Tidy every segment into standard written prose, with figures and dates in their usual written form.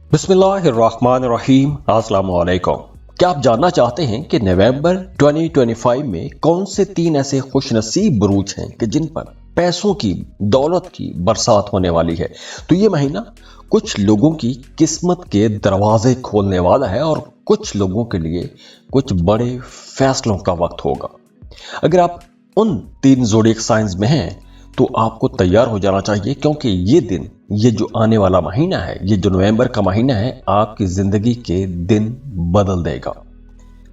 बिस्मिल्लाहिर्रहमानिर्रहीम। अस्सलाम वालेकुम। क्या आप जानना चाहते हैं कि नवंबर 2025 में कौन से 3 ऐसे खुशनसीब बुरूज हैं कि जिन पर पैसों की, दौलत की बरसात होने वाली है? तो ये महीना कुछ लोगों की किस्मत के दरवाजे खोलने वाला है और कुछ लोगों के लिए कुछ बड़े फैसलों का वक्त होगा। अगर आप उन 3 ज़ोडिएक साइंस में हैं तो आपको तैयार हो जाना चाहिए, क्योंकि ये दिन, ये जो आने वाला महीना है, ये जो नवंबर का महीना है, आपकी जिंदगी के दिन बदल देगा।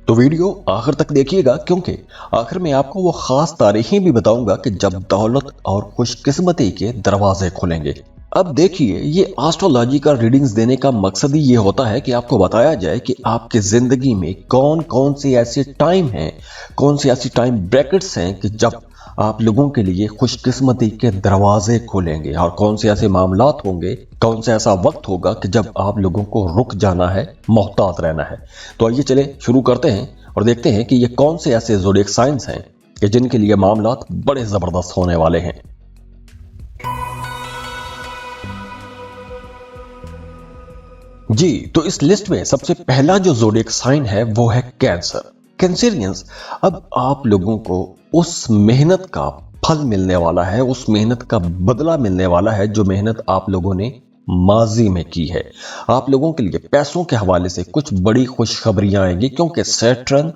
तो वीडियो आखिर तक देखिएगा, क्योंकि आखिर में आपको वो खास तारीखें भी बताऊंगा कि जब दौलत और खुशकिस्मती के दरवाजे खुलेंगे। अब देखिए, ये एस्ट्रोलॉजी का रीडिंग्स देने का मकसद ही ये होता है कि आपको बताया जाए कि आपकी जिंदगी में कौन कौन से ऐसे टाइम हैं, कौन से ऐसी टाइम ब्रैकेट्स हैं कि जब आप लोगों के लिए खुशकिस्मती के दरवाजे खोलेंगे, और कौन से ऐसे मामलात होंगे, कौन सा ऐसा वक्त होगा कि जब आप लोगों को रुक जाना है, मोहतात रहना है। तो आइए चले शुरू करते हैं और देखते हैं कि ये कौन से ऐसे ज़ोडिएक साइंस हैं कि जिनके लिए मामलात बड़े जबरदस्त होने वाले हैं। जी, तो इस लिस्ट में सबसे पहला जो ज़ोडिएक साइन है वो है कैंसर। कैंसेरियंस, अब आप लोगों को उस मेहनत का फल मिलने वाला है, उस मेहनत का बदला मिलने वाला है जो मेहनत आप लोगों ने माजी में की है। आप लोगों के लिए पैसों के हवाले से कुछ बड़ी खुशखबरियां आएंगी, क्योंकि सैटर्न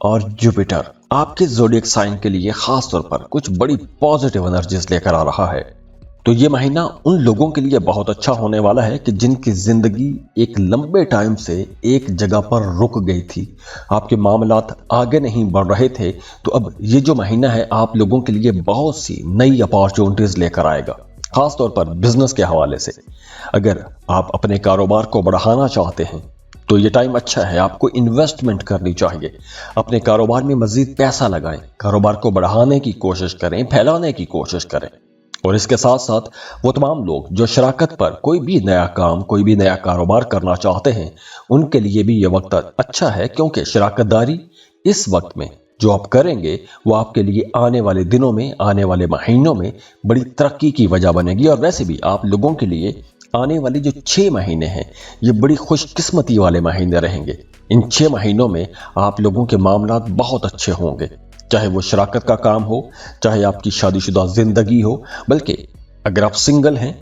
और जुपिटर आपके ज़ोडिएक साइन के लिए खास तौर पर कुछ बड़ी पॉजिटिव एनर्जीज लेकर आ रहा है। तो ये महीना उन लोगों के लिए बहुत अच्छा होने वाला है कि जिनकी जिंदगी एक लंबे टाइम से एक जगह पर रुक गई थी, आपके मामलात आगे नहीं बढ़ रहे थे। तो अब ये जो महीना है आप लोगों के लिए बहुत सी नई अपॉर्चुनिटीज लेकर आएगा, खास तौर पर बिजनेस के हवाले से। अगर आप अपने कारोबार को बढ़ाना चाहते हैं तो ये टाइम अच्छा है, आपको इन्वेस्टमेंट करनी चाहिए। अपने कारोबार में मजीद पैसा लगाएं, कारोबार को बढ़ाने की कोशिश करें, फैलाने की कोशिश करें। और इसके साथ साथ वो तमाम लोग जो शराकत पर कोई भी नया काम, कोई भी नया कारोबार करना चाहते हैं, उनके लिए भी ये वक्त अच्छा है, क्योंकि शराकतदारी इस वक्त में जो आप करेंगे वो आपके लिए आने वाले दिनों में, आने वाले महीनों में बड़ी तरक्की की वजह बनेगी। और वैसे भी आप लोगों के लिए आने वाली जो 6 महीने हैं ये बड़ी खुशकिस्मती वाले महीने रहेंगे। इन 6 महीनों में आप लोगों के मामलात बहुत अच्छे होंगे, चाहे वो शराकत का काम हो, चाहे आपकी शादीशुदा जिंदगी हो। बल्कि अगर आप सिंगल हैं,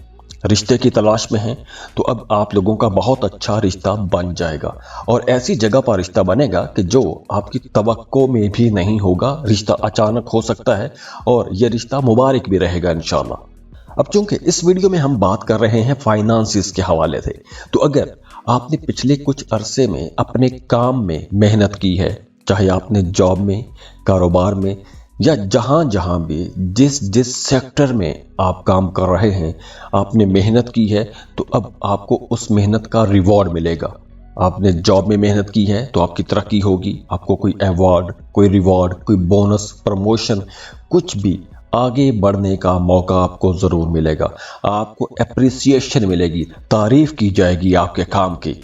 रिश्ते की तलाश में हैं, तो अब आप लोगों का बहुत अच्छा रिश्ता बन जाएगा, और ऐसी जगह पर रिश्ता बनेगा कि जो आपकी तवक्को में भी नहीं होगा। रिश्ता अचानक हो सकता है और यह रिश्ता मुबारक भी रहेगा इंशाल्लाह। अब चूंकि इस वीडियो में हम बात कर रहे हैं फाइनेंसिस के हवाले से, तो अगर आपने पिछले कुछ अरसे में अपने काम में मेहनत की है, चाहे आपने जॉब में, कारोबार में, या जहां जहां भी जिस जिस सेक्टर में आप काम कर रहे हैं, आपने मेहनत की है, तो अब आपको उस मेहनत का रिवॉर्ड मिलेगा। आपने जॉब में मेहनत की है तो आपकी तरक्की होगी, आपको कोई अवार्ड, कोई रिवॉर्ड, कोई बोनस, प्रमोशन, कुछ भी आगे बढ़ने का मौका आपको जरूर मिलेगा। आपको एप्रिसिएशन मिलेगी, तारीफ की जाएगी आपके काम की।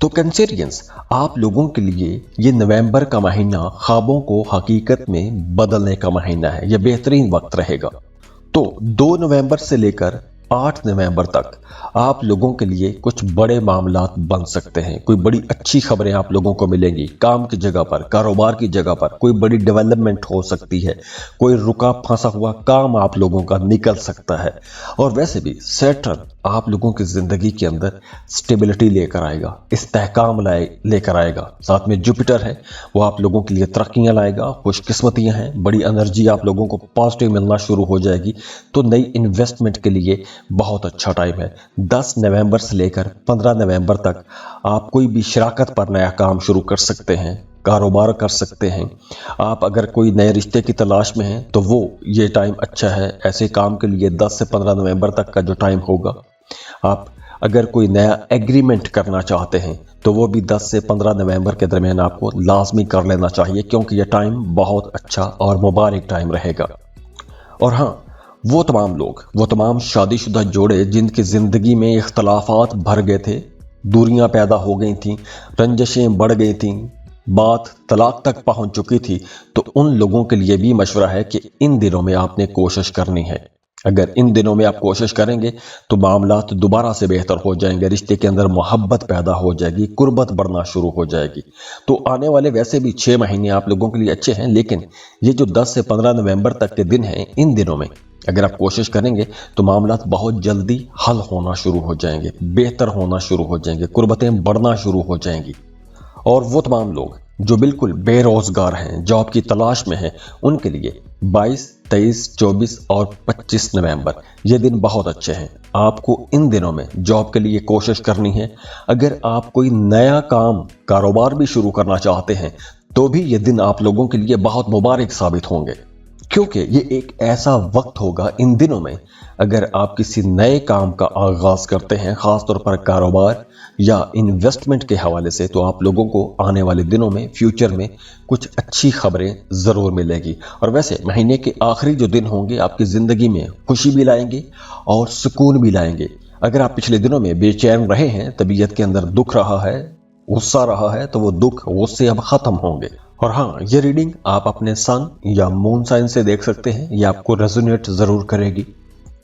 तो कैंसेरियंस, आप लोगों के लिए ये नवंबर का महीना ख्वाबों को हकीकत में बदलने का महीना है। यह बेहतरीन वक्त रहेगा। तो 2 नवंबर से लेकर 8 नवंबर तक आप लोगों के लिए कुछ बड़े मामलात बन सकते हैं। कोई बड़ी अच्छी खबरें आप लोगों को मिलेंगी। काम की जगह पर, कारोबार की जगह पर कोई बड़ी डेवलपमेंट हो सकती है। कोई रुका फंसा हुआ काम आप लोगों का निकल सकता है। और वैसे भी सैटर्न आप लोगों की जिंदगी के अंदर स्टेबिलिटी लेकर आएगा, इस्तेहकाम लेकर आएगा। साथ में जुपिटर है, वो आप लोगों के लिए तरक्कियां लाएगा, खुशकिस्मतियां हैं, बड़ी एनर्जी आप लोगों को पॉजिटिव मिलना शुरू हो जाएगी। तो नई इन्वेस्टमेंट के लिए बहुत अच्छा टाइम है। 10 नवंबर से लेकर 15 नवंबर तक आप कोई भी शराकत पर नया काम शुरू कर सकते हैं, कारोबार कर सकते हैं। आप अगर कोई नए रिश्ते की तलाश में हैं तो वो ये टाइम अच्छा है ऐसे काम के लिए। 10 से 15 नवंबर तक का जो टाइम होगा, आप अगर कोई नया एग्रीमेंट करना चाहते हैं तो वो भी 10 से 15 नवंबर के दरमियान आपको लाजमी कर लेना चाहिए, क्योंकि यह टाइम बहुत अच्छा और मुबारक टाइम रहेगा। और हाँ, वो तमाम लोग, वो तमाम शादीशुदा जोड़े जिनकी जिंदगी में इख्तलाफात भर गए थे, दूरियां पैदा हो गई थीं, रंजशें बढ़ गई थीं, बात तलाक तक पहुंच चुकी थी, तो उन लोगों के लिए भी मशवरा है कि इन दिनों में आपने कोशिश करनी है अगर इन दिनों में आप कोशिश करेंगे तो मामलात दोबारा से बेहतर हो जाएंगे, रिश्ते के अंदर मोहब्बत पैदा हो जाएगी, कुर्बत बढ़ना शुरू हो जाएगी। तो आने वाले वैसे भी 6 महीने आप लोगों के लिए अच्छे हैं, लेकिन ये जो 10 से 15 नवंबर तक के दिन हैं, इन दिनों में अगर आप कोशिश करेंगे तो मामलात बहुत जल्दी हल होना शुरू हो जाएंगे, बेहतर होना शुरू हो जाएंगे, कुर्बतें बढ़ना शुरू हो जाएंगी। और वो तमाम लोग जो बिल्कुल बेरोजगार हैं, जॉब की तलाश में हैं, उनके लिए 22, 23, 24 और 25 नवंबर ये दिन बहुत अच्छे हैं। आपको इन दिनों में जॉब के लिए कोशिश करनी है। अगर आप कोई नया कारोबार भी शुरू करना चाहते हैं तो भी ये दिन आप लोगों के लिए बहुत मुबारक साबित होंगे, क्योंकि ये एक ऐसा वक्त होगा इन दिनों में, अगर आप किसी नए काम का आगाज करते हैं, खासतौर पर कारोबार या इन्वेस्टमेंट के हवाले से, तो आप लोगों को आने वाले दिनों में, फ्यूचर में कुछ अच्छी खबरें जरूर मिलेगी। और वैसे महीने के आखिरी जो दिन होंगे आपकी जिंदगी में खुशी भी लाएंगे और सुकून भी लाएंगे। अगर आप पिछले दिनों में बेचैन रहे हैं, तबीयत के अंदर दुख रहा है, गुस्सा रहा है, तो वो दुख गुस्से अब खत्म होंगे। और हाँ, ये रीडिंग आप अपने सन या मून साइन से देख सकते हैं, ये आपको रेजोनेट जरूर करेगी।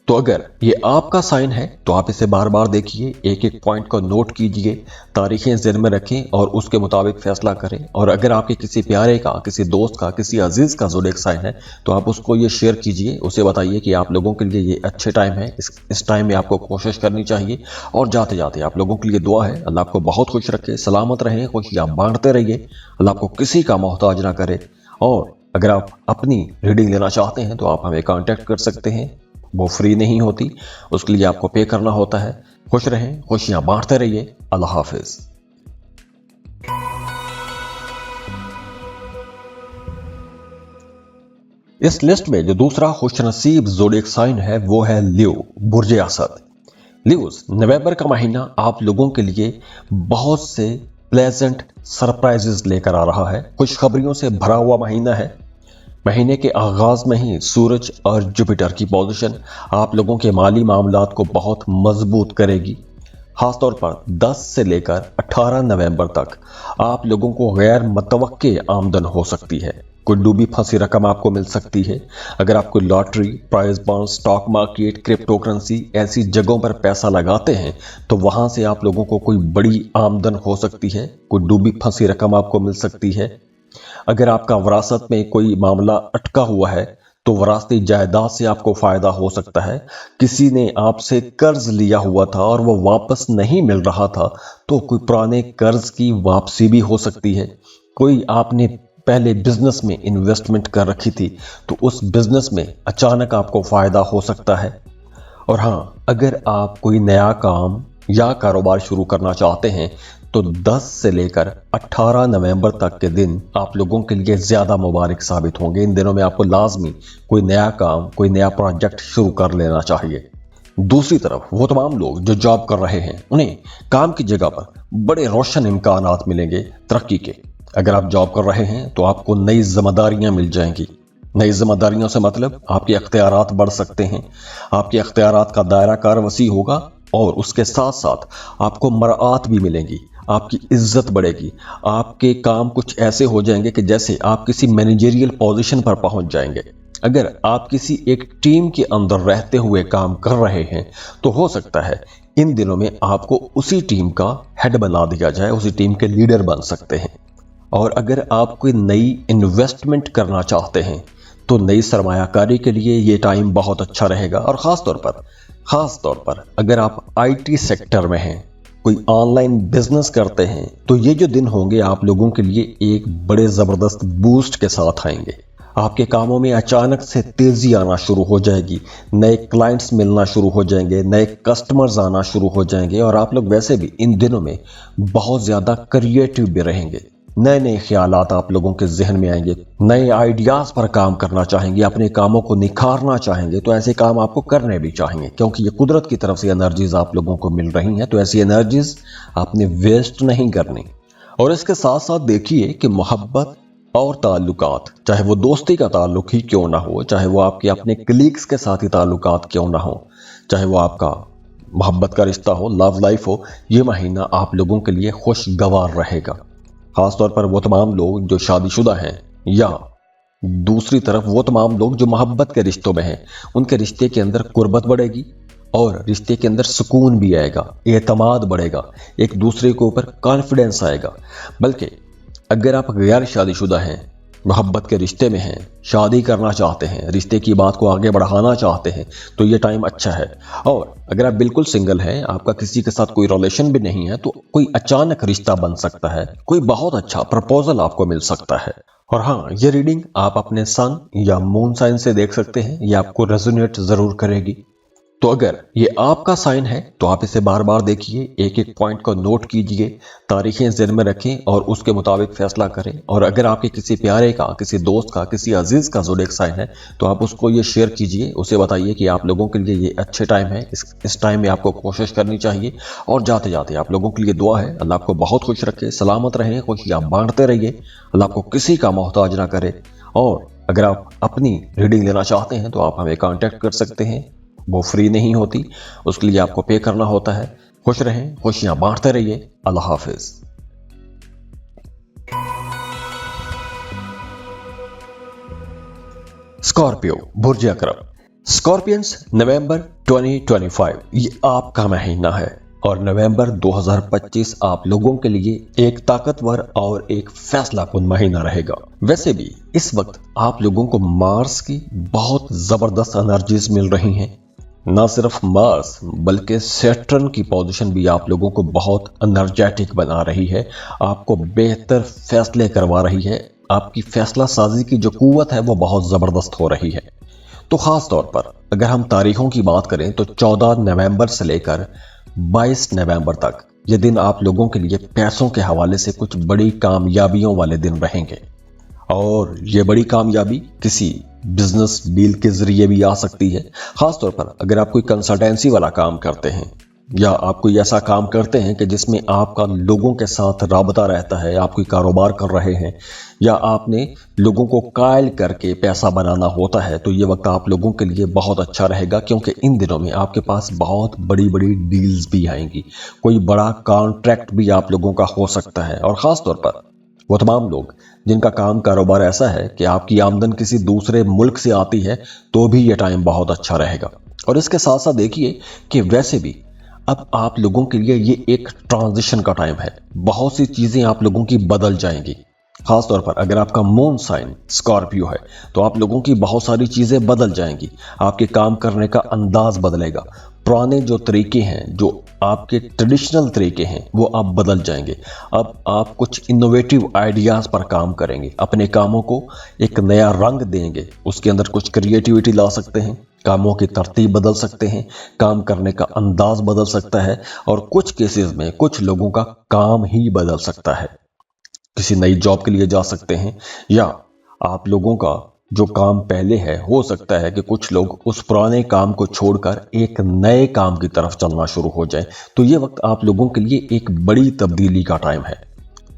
तो अगर ये आपका साइन है तो आप इसे बार बार देखिए, एक एक पॉइंट को नोट कीजिए, तारीखें ज़हन में रखें और उसके मुताबिक फैसला करें। और अगर आपके किसी प्यारे का, किसी दोस्त का, किसी अजीज का ज़ोडिएक साइन है तो आप उसको ये शेयर कीजिए, उसे बताइए कि आप लोगों के लिए ये अच्छे टाइम है, इस टाइम में आपको कोशिश करनी चाहिए। और जाते जाते आप लोगों के लिए दुआ है, अल्लाह आपको बहुत खुश रखे, सलामत रहें, खुशियाँ बांटते रहिए, अल्लाह आपको किसी का मोहताज ना करे। और अगर आप अपनी रीडिंग लेना चाहते हैं तो आप हमें कांटेक्ट कर सकते हैं, वो फ्री नहीं होती, उसके लिए आपको पे करना होता है। खुश रहें, खुशियां बांटते रहिए। अल्लाह हाफिज। इस लिस्ट में जो दूसरा खुशनसीब ज़ोडिएक साइन है वो है लियो, बुर्ज असद। लियोस, नवंबर का महीना आप लोगों के लिए बहुत से प्लेजेंट सरप्राइजेस लेकर आ रहा है, खुशखबरियों से भरा हुआ महीना है। महीने के आगाज में ही सूरज और जुपिटर की पोजीशन आप लोगों के माली मामलात को बहुत मजबूत करेगी। खासतौर पर 10 से लेकर 18 नवंबर तक आप लोगों को गैर मुतवक्के आमदन हो सकती है। कोई डूबी फंसी रकम आपको मिल सकती है। अगर आप कोई lottery, prize bond, stock market, crypto currency ऐसी जगहों पर पैसा लगाते हैं तो वहां से आप लोगों को कोई बड़ी आमदन हो सकती है, कोई डूबी फंसी रकम आपको मिल सकती है। अगर आपका विरासत में कोई मामला अटका हुआ है तो विरासती जायदाद से आपको फायदा हो सकता है। किसी ने आपसे कर्ज लिया हुआ था और वो वापस नहीं मिल रहा था तो कोई पुराने कर्ज की वापसी भी हो सकती है। कोई आपने पहले बिजनेस में इन्वेस्टमेंट कर रखी थी तो उस बिजनेस में अचानक आपको फायदा हो सकता है। और हाँ, अगर आप कोई नया काम या कारोबार शुरू करना चाहते हैं तो 10 से लेकर 18 नवंबर तक के दिन आप लोगों के लिए ज़्यादा मुबारक साबित होंगे। इन दिनों में आपको लाजमी कोई नया काम, कोई नया प्रोजेक्ट शुरू कर लेना चाहिए। दूसरी तरफ वो तमाम लोग जो जॉब कर रहे हैं, उन्हें काम की जगह पर बड़े रोशन इम्कानात मिलेंगे तरक्की के। अगर आप जॉब कर रहे हैं तो आपको नई जिम्मेदारियां मिल जाएंगी। नई जिम्मेदारियों से मतलब आपके अख्तियारात बढ़ सकते हैं, आपके अख्तियारात का दायरा कार वसी होगा और उसके साथ साथ आपको मराआत भी मिलेंगी, आपकी इज्जत बढ़ेगी। आपके काम कुछ ऐसे हो जाएंगे कि जैसे आप किसी मैनेजरियल पोजीशन पर पहुंच जाएंगे। अगर आप किसी एक टीम के अंदर रहते हुए काम कर रहे हैं तो हो सकता है इन दिनों में आपको उसी टीम का हेड बना दिया जाए, उसी टीम के लीडर बन सकते हैं। और अगर आप कोई नई इन्वेस्टमेंट करना चाहते हैं तो नई सरमायाकारी के लिए ये टाइम बहुत अच्छा रहेगा। और ख़ास तौर पर अगर आप आईटी सेक्टर में हैं, कोई ऑनलाइन बिजनेस करते हैं तो ये जो दिन होंगे आप लोगों के लिए एक बड़े ज़बरदस्त बूस्ट के साथ आएंगे। आपके कामों में अचानक से तेज़ी आना शुरू हो जाएगी, नए क्लाइंट्स मिलना शुरू हो जाएंगे, नए कस्टमर्स आना शुरू हो जाएंगे। और आप लोग वैसे भी इन दिनों में बहुत ज़्यादा क्रिएटिव भी रहेंगे। नए नए ख्यालात आप लोगों के जहन में आएंगे, नए आइडियाज़ पर काम करना चाहेंगे, अपने कामों को निखारना चाहेंगे। तो ऐसे काम आपको करने भी चाहेंगे क्योंकि ये कुदरत की तरफ से एनर्जीज आप लोगों को मिल रही हैं। तो ऐसी एनर्जीज आपने वेस्ट नहीं करनी। और इसके साथ साथ देखिए कि मोहब्बत और ताल्लुकात, चाहे वो दोस्ती का ताल्लुक ही क्यों ना हो, चाहे वो आपके अपने कलीग्स के साथ ही ताल्लुकात क्यों ना हो, चाहे वो आपका मोहब्बत का रिश्ता हो, लव लाइफ हो, ये महीना आप लोगों के लिए खुशगवार रहेगा। खासतौर पर वो तमाम लोग जो शादीशुदा हैं या दूसरी तरफ वो तमाम लोग जो मोहब्बत के रिश्तों में हैं, उनके रिश्ते के अंदर कुर्बत बढ़ेगी और रिश्ते के अंदर सुकून भी आएगा, एतमाद बढ़ेगा, एक दूसरे के ऊपर कॉन्फिडेंस आएगा। बल्कि अगर आप गैर शादीशुदा हैं, मोहब्बत के रिश्ते में हैं, शादी करना चाहते हैं, रिश्ते की बात को आगे बढ़ाना चाहते हैं, तो ये टाइम अच्छा है। और अगर आप बिल्कुल सिंगल हैं, आपका किसी के साथ कोई रिलेशन भी नहीं है, तो कोई अचानक रिश्ता बन सकता है, कोई बहुत अच्छा प्रपोजल आपको मिल सकता है। और हाँ, ये रीडिंग आप अपने सन या मून साइन से देख सकते हैं, ये आपको रेजोनेट जरूर करेगी। तो अगर ये आपका साइन है तो आप इसे बार बार देखिए, एक एक पॉइंट को नोट कीजिए, तारीखें ज़हन में रखें और उसके मुताबिक फैसला करें। और अगर आपके किसी प्यारे का, किसी दोस्त का, किसी अजीज का ज़ोडिएक साइन है तो आप उसको ये शेयर कीजिए, उसे बताइए कि आप लोगों के लिए ये अच्छे टाइम है, इस टाइम में आपको कोशिश करनी चाहिए। और जाते जाते आप लोगों के लिए दुआ है, अल्लाह आपको बहुत खुश रखे, सलामत रहें, खुशियाँ बांटते रहिए, अल्लाह आपको किसी का मोहताज ना करे। और अगर आप अपनी रीडिंग लेना चाहते हैं तो आप हमें कॉन्टैक्ट कर सकते हैं, वो फ्री नहीं होती, उसके लिए आपको पे करना होता है। खुश रहें, खुशियां बांटते रहिए। अल्लाह हाफिज। स्कॉर्पियो, बुर्ज अकरब। स्कॉर्पियंस, नवंबर 2025 ये आपका महीना है और नवंबर 2025 आप लोगों के लिए एक ताकतवर और एक फैसलाकुन महीना रहेगा। वैसे भी इस वक्त आप लोगों को मार्स की बहुत जबरदस्त एनर्जीज मिल रही हैं। ना सिर्फ मार्स बल्कि सैटर्न की पोजीशन भी आप लोगों को बहुत एनर्जेटिक बना रही है, आपको बेहतर फैसले करवा रही है, आपकी फैसला साजी की जो कुव्वत है वो बहुत ज़बरदस्त हो रही है। तो ख़ास तौर पर अगर हम तारीखों की बात करें तो 14 नवंबर से लेकर 22 नवंबर तक ये दिन आप लोगों के लिए पैसों के हवाले से कुछ बड़ी कामयाबियों वाले दिन रहेंगे। और ये बड़ी कामयाबी किसी बिजनेस डील के जरिए भी आ सकती है। खास तौर पर अगर आप कोई कंसल्टेंसी वाला काम करते हैं या आप कोई ऐसा काम करते हैं कि जिसमें आपका लोगों के साथ राबता रहता है, आप कोई कारोबार कर रहे हैं या आपने लोगों को कायल करके पैसा बनाना होता है, तो ये वक्त आप लोगों के लिए बहुत अच्छा रहेगा, क्योंकि इन दिनों में आपके पास बहुत बड़ी बड़ी डील्स भी आएंगी, कोई बड़ा कॉन्ट्रैक्ट भी आप लोगों का हो सकता है। और ख़ास तौर पर वो तमाम लोग जिनका काम कारोबार ऐसा है कि आपकी आमदन किसी दूसरे मुल्क से आती है, तो भी ये टाइम बहुत अच्छा रहेगा। और इसके साथ साथ देखिए कि वैसे भी अब आप लोगों के लिए ये एक ट्रांजिशन का टाइम है, बहुत सी चीज़ें आप लोगों की बदल जाएंगी। खास तौर पर अगर आपका मून साइन स्कॉर्पियो है तो आप लोगों की बहुत सारी चीज़ें बदल जाएंगी, आपके काम करने का अंदाज बदलेगा, पुराने जो तरीके हैं, जो आपके ट्रेडिशनल तरीके हैं, वो अब बदल जाएंगे। अब आप कुछ इनोवेटिव आइडियाज़ पर काम करेंगे, अपने कामों को एक नया रंग देंगे, उसके अंदर कुछ क्रिएटिविटी ला सकते हैं, कामों की तरतीब बदल सकते हैं, काम करने का अंदाज बदल सकता है और कुछ केसेस में कुछ लोगों का काम ही बदल सकता है। किसी नई जॉब के लिए जा सकते हैं या आप लोगों का जो काम पहले है, हो सकता है कि कुछ लोग उस पुराने काम को छोड़कर एक नए काम की तरफ चलना शुरू हो जाए। तो ये वक्त आप लोगों के लिए एक बड़ी तब्दीली का टाइम है,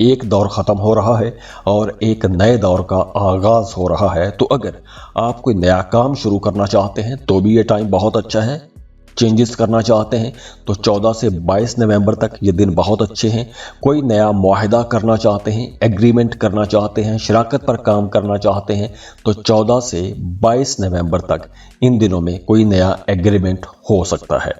एक दौर ख़त्म हो रहा है और एक नए दौर का आगाज़ हो रहा है। तो अगर आप कोई नया काम शुरू करना चाहते हैं तो भी ये टाइम बहुत अच्छा है। चेंजेस करना चाहते हैं तो 14 से 22 नवंबर तक ये दिन बहुत अच्छे हैं। कोई नया मुआहिदा करना चाहते हैं, एग्रीमेंट करना चाहते हैं, शराकत पर काम करना चाहते हैं, तो 14 से 22 नवंबर तक इन दिनों में कोई नया एग्रीमेंट हो सकता है।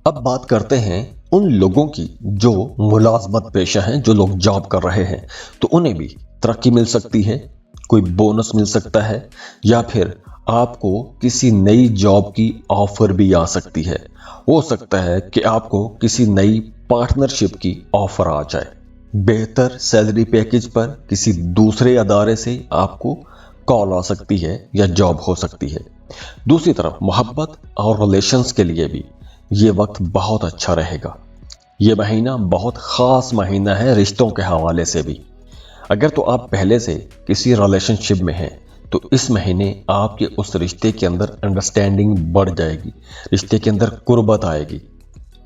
अब बात करते हैं उन लोगों की जो मुलाजमत पेशा हैं, जो लोग जॉब कर रहे हैं, तो उन्हें भी तरक्की मिल सकती है, कोई बोनस मिल सकता है या फिर आपको किसी नई जॉब की ऑफर भी आ सकती है। हो सकता है कि आपको किसी नई पार्टनरशिप की ऑफर आ जाए, बेहतर सैलरी पैकेज पर किसी दूसरे अदारे से आपको कॉल आ सकती है या जॉब हो सकती है। दूसरी तरफ मोहब्बत और रिलेशंस के लिए भी ये वक्त बहुत अच्छा रहेगा। ये महीना बहुत ख़ास महीना है रिश्तों के हवाले से भी। अगर तो आप पहले से किसी रिलेशनशिप में हैं तो इस महीने आपके उस रिश्ते के अंदर अंडरस्टैंडिंग बढ़ जाएगी, रिश्ते के अंदर कुर्बत आएगी।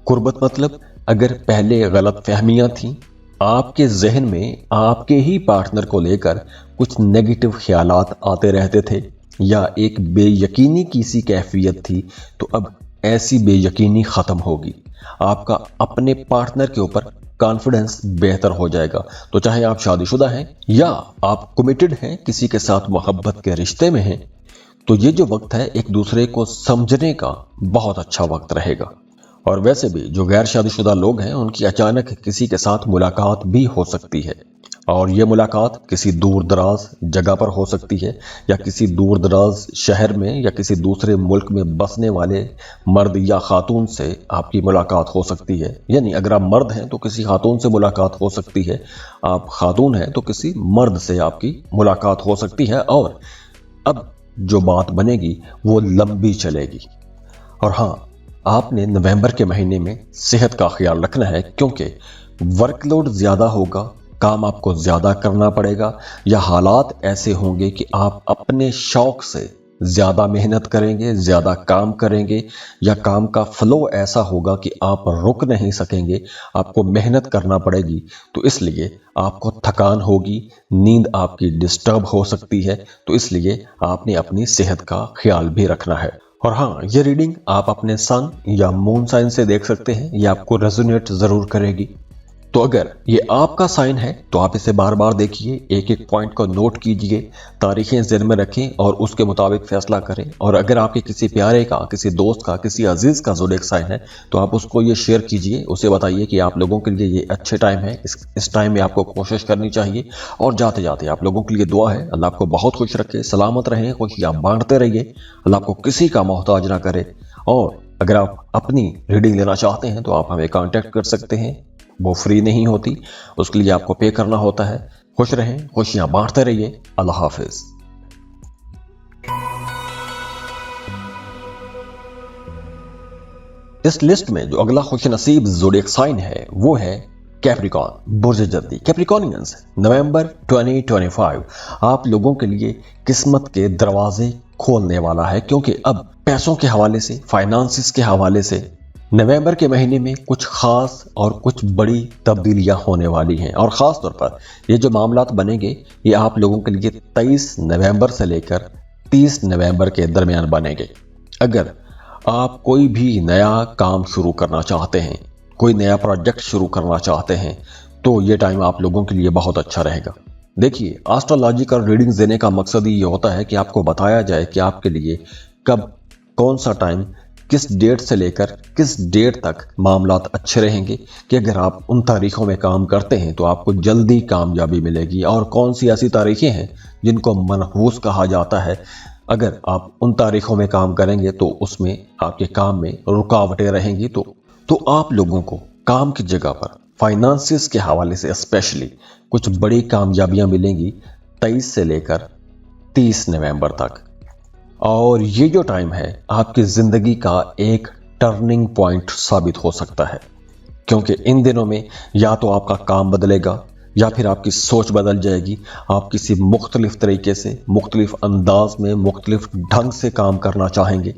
कुर्बत मतलब अगर पहले गलत फहमियाँ थीं, आपके जहन में आपके ही पार्टनर को लेकर कुछ नेगेटिव ख्यालात आते रहते थे या एक बेयकीनी की सी कैफियत थी, तो अब ऐसी बेयकीनी ख़त्म होगी। आपका अपने पार्टनर के ऊपर कॉन्फिडेंस बेहतर हो जाएगा। तो चाहे आप शादीशुदा हैं या आप कमिटेड हैं, किसी के साथ मोहब्बत के रिश्ते में हैं, तो ये जो वक्त है एक दूसरे को समझने का बहुत अच्छा वक्त रहेगा। और वैसे भी जो गैर शादीशुदा लोग हैं उनकी अचानक किसी के साथ मुलाकात भी हो सकती है, और ये मुलाकात किसी दूर दराज जगह पर हो सकती है या किसी दूर दराज शहर में या किसी दूसरे मुल्क में बसने वाले मर्द या खातून से आपकी मुलाकात हो सकती है। यानी अगर आप मर्द हैं तो किसी खातून से मुलाकात हो सकती है, आप खातून हैं तो किसी मर्द से आपकी मुलाकात हो सकती है। और अब जो बात बनेगी वो लंबी चलेगी। और हाँ, आपने नवंबर के महीने में सेहत का ख्याल रखना है, क्योंकि वर्कलोड ज़्यादा होगा, काम आपको ज़्यादा करना पड़ेगा, या हालात ऐसे होंगे कि आप अपने शौक से ज़्यादा मेहनत करेंगे, ज़्यादा काम करेंगे, या काम का फ्लो ऐसा होगा कि आप रुक नहीं सकेंगे, आपको मेहनत करना पड़ेगी। तो इसलिए आपको थकान होगी, नींद आपकी डिस्टर्ब हो सकती है। तो इसलिए आपने अपनी सेहत का ख्याल भी रखना है। और हाँ, ये रीडिंग आप अपने सन या मून साइन से देख सकते हैं, ये आपको रेजोनेट ज़रूर करेगी। तो अगर ये आपका साइन है तो आप इसे बार बार देखिए, एक एक पॉइंट को नोट कीजिए, तारीखें ज़हन में रखें और उसके मुताबिक फैसला करें। और अगर आपके किसी प्यारे का, किसी दोस्त का, किसी अजीज़ का ज़ोडिएक साइन है तो आप उसको ये शेयर कीजिए, उसे बताइए कि आप लोगों के लिए ये अच्छे टाइम है, इस टाइम में आपको कोशिश करनी चाहिए। और जाते जाते आप लोगों के लिए दुआ है, अल्लाह आपको बहुत खुश रखे, सलामत रहें, खुशियाँ बांटते रहिए, अल्लाह आपको किसी का मोहताज ना करे। और अगर आप अपनी रीडिंग लेना चाहते हैं तो आप हमें कांटेक्ट कर सकते हैं, वो फ्री नहीं होती, उसके लिए आपको पे करना होता है। खुश रहें, खुशियां बांटते रहिए। अल्लाह हाफिज। इस लिस्ट में जो अगला खुश नसीब ज़ोडिएक साइन है वो है कैप्रिकॉर्न, बुर्ज जल्दी। कैप्रिकॉर्नियंस, नवंबर 2025 आप लोगों के लिए किस्मत के दरवाजे खोलने वाला है, क्योंकि अब पैसों के हवाले से, फाइनेंसिस के हवाले से नवंबर के महीने में कुछ खास और कुछ बड़ी तब्दीलियां होने वाली हैं। और ख़ास तौर पर ये जो मामलात बनेंगे ये आप लोगों के लिए 23 नवंबर से लेकर 30 नवंबर के दरमियान बनेंगे। अगर आप कोई भी नया काम शुरू करना चाहते हैं, कोई नया प्रोजेक्ट शुरू करना चाहते हैं, तो ये टाइम आप लोगों के लिए बहुत अच्छा रहेगा। देखिए, एस्ट्रोलॉजिकल रीडिंग्स देने का मकसद ही ये होता है कि आपको बताया जाए कि आपके लिए कब कौन सा टाइम, किस डेट से लेकर किस डेट तक मामलात अच्छे रहेंगे, कि अगर आप उन तारीखों में काम करते हैं तो आपको जल्दी कामयाबी मिलेगी। और कौन सी ऐसी तारीखें हैं जिनको मनहूस कहा जाता है, अगर आप उन तारीखों में काम करेंगे तो उसमें आपके काम में रुकावटें रहेंगी। तो आप लोगों को काम की जगह पर फाइनेंसिस के हवाले से स्पेशली कुछ बड़ी कामयाबियां मिलेंगी 23 से लेकर 30 नवंबर तक। और ये जो टाइम है आपकी ज़िंदगी का एक टर्निंग पॉइंट साबित हो सकता है, क्योंकि इन दिनों में या तो आपका काम बदलेगा या फिर आपकी सोच बदल जाएगी। आप किसी मुख्तलिफ तरीके से, मुख्तलिफ अंदाज में, मुख्तलिफ ढंग से काम करना चाहेंगे,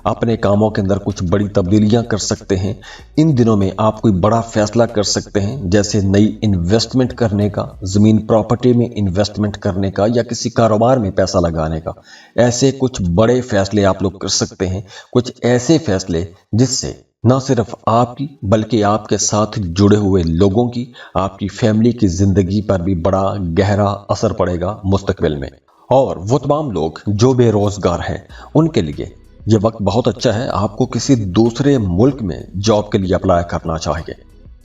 अपने कामों के अंदर कुछ बड़ी तब्दीलियां कर सकते हैं। इन दिनों में आप कोई बड़ा फैसला कर सकते हैं, जैसे नई इन्वेस्टमेंट करने का, ज़मीन प्रॉपर्टी में इन्वेस्टमेंट करने का, या किसी कारोबार में पैसा लगाने का। ऐसे कुछ बड़े फैसले आप लोग कर सकते हैं, कुछ ऐसे फैसले जिससे न सिर्फ आपकी बल्कि आपके साथ जुड़े हुए लोगों की, आपकी फैमिली की ज़िंदगी पर भी बड़ा गहरा असर पड़ेगा मुस्तकबिल में। और वो तमाम लोग जो बेरोज़गार हैं उनके लिए ये वक्त बहुत अच्छा है। आपको किसी दूसरे मुल्क में जॉब के लिए अप्लाई करना चाहिए,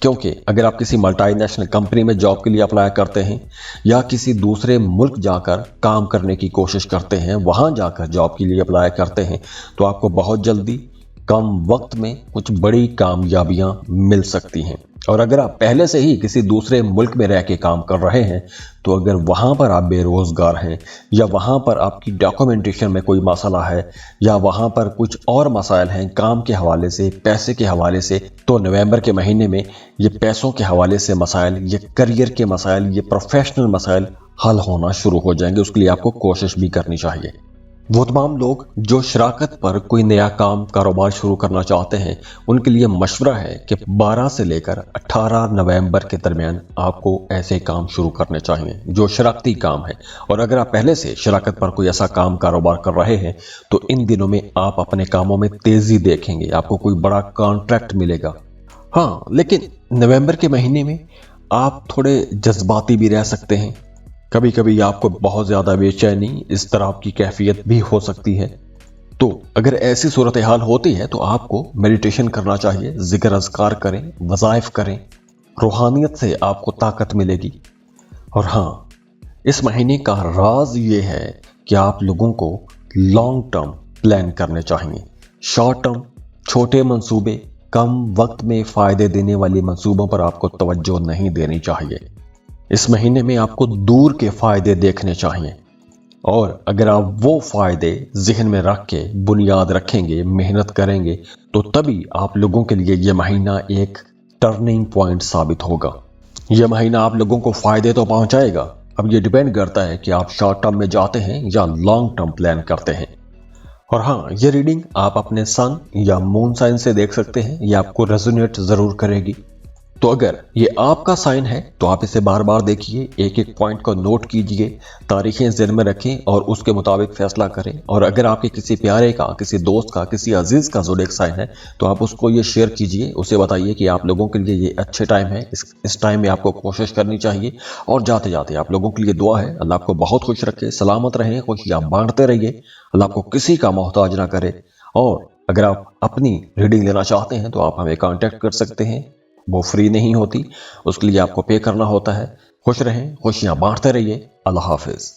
क्योंकि अगर आप किसी मल्टीनेशनल कंपनी में जॉब के लिए अप्लाई करते हैं या किसी दूसरे मुल्क जाकर काम करने की कोशिश करते हैं, वहाँ जाकर जॉब के लिए अप्लाई करते हैं, तो आपको बहुत जल्दी कम वक्त में कुछ बड़ी कामयाबियां मिल सकती हैं। और अगर आप पहले से ही किसी दूसरे मुल्क में रह के काम कर रहे हैं, तो अगर वहाँ पर आप बेरोज़गार हैं या वहाँ पर आपकी डॉक्यूमेंटेशन में कोई मसला है या वहाँ पर कुछ और मसाइल हैं काम के हवाले से, पैसे के हवाले से, तो नवंबर के महीने में ये पैसों के हवाले से मसाइल, ये करियर के मसाइल, ये प्रोफेशनल मसाइल हल होना शुरू हो जाएंगे। उसके लिए आपको कोशिश भी करनी चाहिए। वो तमाम लोग जो शराकत पर कोई नया काम, कारोबार शुरू करना चाहते हैं, उनके लिए मशवरा है कि 12 से लेकर 18 नवंबर के दरमियान आपको ऐसे काम शुरू करने चाहिए जो शराकती काम है। और अगर आप पहले से शराकत पर कोई ऐसा काम, कारोबार कर रहे हैं, तो इन दिनों में आप अपने कामों में तेज़ी देखेंगे, आपको कोई बड़ा कॉन्ट्रैक्ट मिलेगा। हाँ, लेकिन नवंबर के महीने में आप थोड़े जज्बाती भी रह सकते हैं। कभी कभी आपको बहुत ज़्यादा बेचैनी, इस तरह की कैफियत भी हो सकती है। तो अगर ऐसी सूरत हाल होती है तो आपको मेडिटेशन करना चाहिए, जिक्र अज़कार करें, वज़ाइफ करें। रूहानियत से आपको ताकत मिलेगी। और हाँ, इस महीने का राज ये है कि आप लोगों को लॉन्ग टर्म प्लान करने चाहिए। शॉर्ट टर्म छोटे मंसूबे, कम वक्त में फ़ायदे देने वाले मंसूबों पर आपको तवज्जो नहीं देनी चाहिए। इस महीने में आपको दूर के फ़ायदे देखने चाहिए, और अगर आप वो फ़ायदे जहन में रख के बुनियाद रखेंगे, मेहनत करेंगे, तो तभी आप लोगों के लिए ये महीना एक टर्निंग पॉइंट साबित होगा। यह महीना आप लोगों को फ़ायदे तो पहुंचाएगा। अब ये डिपेंड करता है कि आप शॉर्ट टर्म में जाते हैं या लॉन्ग टर्म प्लान करते हैं। और हाँ, ये रीडिंग आप अपने सन या मून साइन से देख सकते हैं, ये आपको रेजोनेट ज़रूर करेगी। तो अगर ये आपका साइन है तो आप इसे बार बार देखिए, एक एक पॉइंट को नोट कीजिए, तारीखें ज़हन में रखें और उसके मुताबिक फैसला करें। और अगर आपके किसी प्यारे का, किसी दोस्त का, किसी अजीज़ का ज़ोडिएक साइन है तो आप उसको ये शेयर कीजिए, उसे बताइए कि आप लोगों के लिए ये अच्छे टाइम है, इस टाइम में आपको कोशिश करनी चाहिए। और जाते जाते आप लोगों के लिए दुआ है, अल्लाह आपको बहुत खुश रखे, सलामत रहें, खुशियाँ बांटते रहिए, अल्लाह आपको किसी का मोहताज ना करे। और अगर आप अपनी रीडिंग लेना चाहते हैं तो आप हमें कांटेक्ट कर सकते हैं, वो फ्री नहीं होती, उसके लिए आपको पे करना होता है। खुश रहें, खुशियां बांटते रहिए। अल्लाह हाफिज।